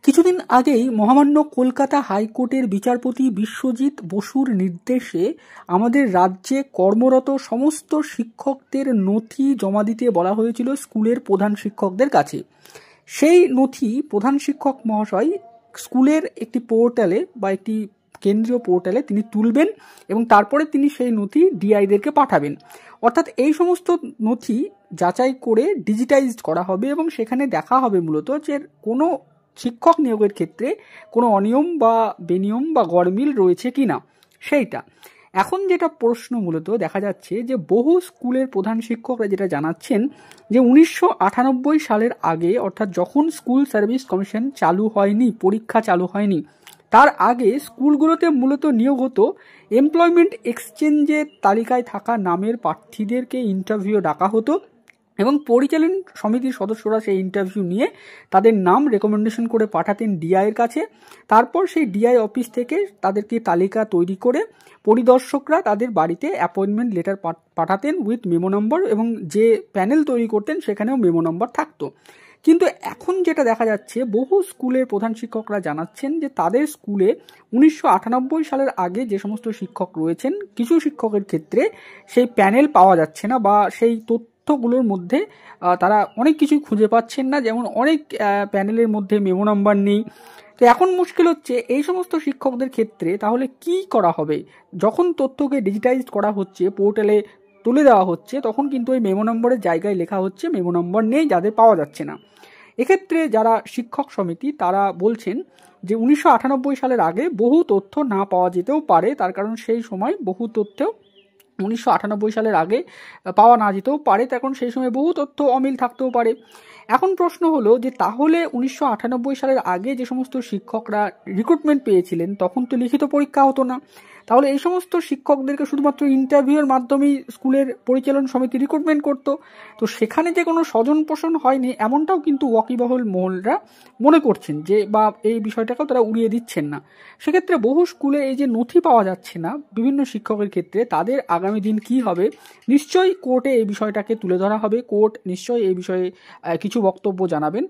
কিছুদিন আগেই মহামান্য কলকাতা হাইকোর্টের বিচারপতি বিশ্বজিৎ বসুর নির্দেশে আমাদের রাজ্যে কর্মরত সমস্ত শিক্ষকদের নথি জমা দিতে বলা হয়েছিল স্কুলের প্রধান শিক্ষকদের কাছে। সেই নথি প্রধান শিক্ষক মহাশয় স্কুলের একটি পোর্টালে বা একটি কেন্দ্রীয় পোর্টালে তিনি তুলবেন এবং তারপরে তিনি সেই নথি ডিআইদেরকে পাঠাবেন। অর্থাৎ এই সমস্ত নথি যাচাই করে ডিজিটাইজড করা হবে এবং সেখানে দেখা হবে মূলত যে কোনো শিক্ষক নিয়োগের ক্ষেত্রে কোনো অনিয়ম বা বেনিয়ম বা গরমিল রয়েছে কিনা সেইটা। এখন যেটা প্রশ্ন মূলত দেখা যাচ্ছে যে বহু স্কুলের প্রধান শিক্ষকরা যেটা জানাচ্ছেন যে 1998 সালের আগে, অর্থাৎ যখন স্কুল সার্ভিস কমিশন চালু হয়নি, পরীক্ষা চালু হয়নি, তার আগে স্কুলগুলোতে মূলত নিয়োগ হতো এমপ্লয়মেন্ট এক্সচেঞ্জের তালিকায় থাকা নামের প্রার্থীদেরকে ইন্টারভিউ ডাকা হতো এবং পরিচালন সমিতির সদস্যরা সেই ইন্টারভিউ নিয়ে তাদের নাম রেকমেন্ডেশন করে পাঠাতেন ডিআইয়ের কাছে। তারপর সেই ডিআই অফিস থেকে তাদেরকে তালিকা তৈরি করে পরিদর্শকরা তাদের বাড়িতে অ্যাপয়েন্টমেন্ট লেটার পাঠাতেন উইথ মেমো নম্বর, এবং যে প্যানেল তৈরি করতেন সেখানেও মেমো নম্বর থাকতো। কিন্তু এখন যেটা দেখা যাচ্ছে, বহু স্কুলের প্রধান শিক্ষকরা জানাচ্ছেন যে তাদের স্কুলে 1998 সালের আগে যে সমস্ত শিক্ষক রয়েছেন, কিছু শিক্ষকের ক্ষেত্রে সেই প্যানেল পাওয়া যাচ্ছে না বা সেই তথ্যগুলোর মধ্যে তারা অনেক কিছুই খুঁজে পাচ্ছেন না, যেমন অনেক প্যানেলের মধ্যে মেমো নাম্বার নেই। তো এখন মুশকিল হচ্ছে এই সমস্ত শিক্ষকদের ক্ষেত্রে তাহলে কি করা হবে? যখন তথ্যকে ডিজিটাইজড করা হচ্ছে, পোর্টালে তুলে দেওয়া হচ্ছে, তখন কিন্তু ওই মেমো নম্বরের জায়গায় লেখা হচ্ছে মেমো নম্বর নেই, যাদের পাওয়া যাচ্ছে না। এক্ষেত্রে যারা শিক্ষক সমিতি তারা বলছেন যে 1998 সালের আগে বহু তথ্য না পাওয়া যেতেও পারে, তার কারণ সেই সময় বহু তথ্য 1998 সালের আগে পাওয়া না যেতেও পারে, তখন সেই সময় বহু তথ্য অমিল থাকতেও পারে। এখন প্রশ্ন হলো যে তাহলে 1998 সালের আগে যে সমস্ত শিক্ষকরা রিক্রুটমেন্ট পেয়েছিলেন তখন তো লিখিত পরীক্ষা হতো না, তাহলে এই সমস্ত শিক্ষকদেরকে শুধুমাত্র ইন্টারভিউয়ের মাধ্যমেই স্কুলের পরিচালন সমিতি রিক্রুটমেন্ট করতো। তো সেখানে যে কোনো স্বজন পোষণ হয়নি এমনটাও কিন্তু ওয়াকিবহল মহলরা মনে করছেন, যে বা এই বিষয়টাকেও তারা উড়িয়ে দিচ্ছেন না। সেক্ষেত্রে বহু স্কুলে এই যে নথি পাওয়া যাচ্ছে না বিভিন্ন শিক্ষকের ক্ষেত্রে, তাদের আগামী দিন কি হবে? নিশ্চয়ই কোর্টে এই বিষয়টাকে তুলে ধরা হবে, কোর্ট নিশ্চয়ই এই বিষয়ে কিছু বক্তব্য জানাবেন।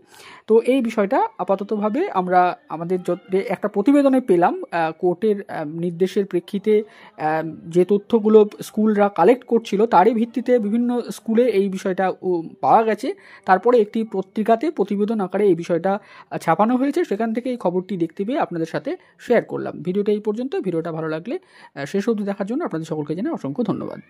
তো এই বিষয়টা আপাততভাবে আমরা আমাদের একটা প্রতিবেদনে পেলাম কোর্টের নির্দেশের প্রেক্ষিতে যে তথ্যগুলো স্কুলরা কালেক্ট করছিল তারই ভিত্তিতে বিভিন্ন স্কুলে এই বিষয়টা পাওয়া গেছে। তারপরে একটি পত্রিকাতে প্রতিবেদন আকারে এই বিষয়টা ছাপানো হয়েছে, সেখান থেকে এই খবরটি দেখতে পেয়ে আপনাদের সাথে শেয়ার করলাম। ভিডিওটা এই পর্যন্ত। ভিডিওটা ভালো লাগলে শেষ অবধি দেখার জন্য আপনাদের সকলকে জানাই অসংখ্য ধন্যবাদ।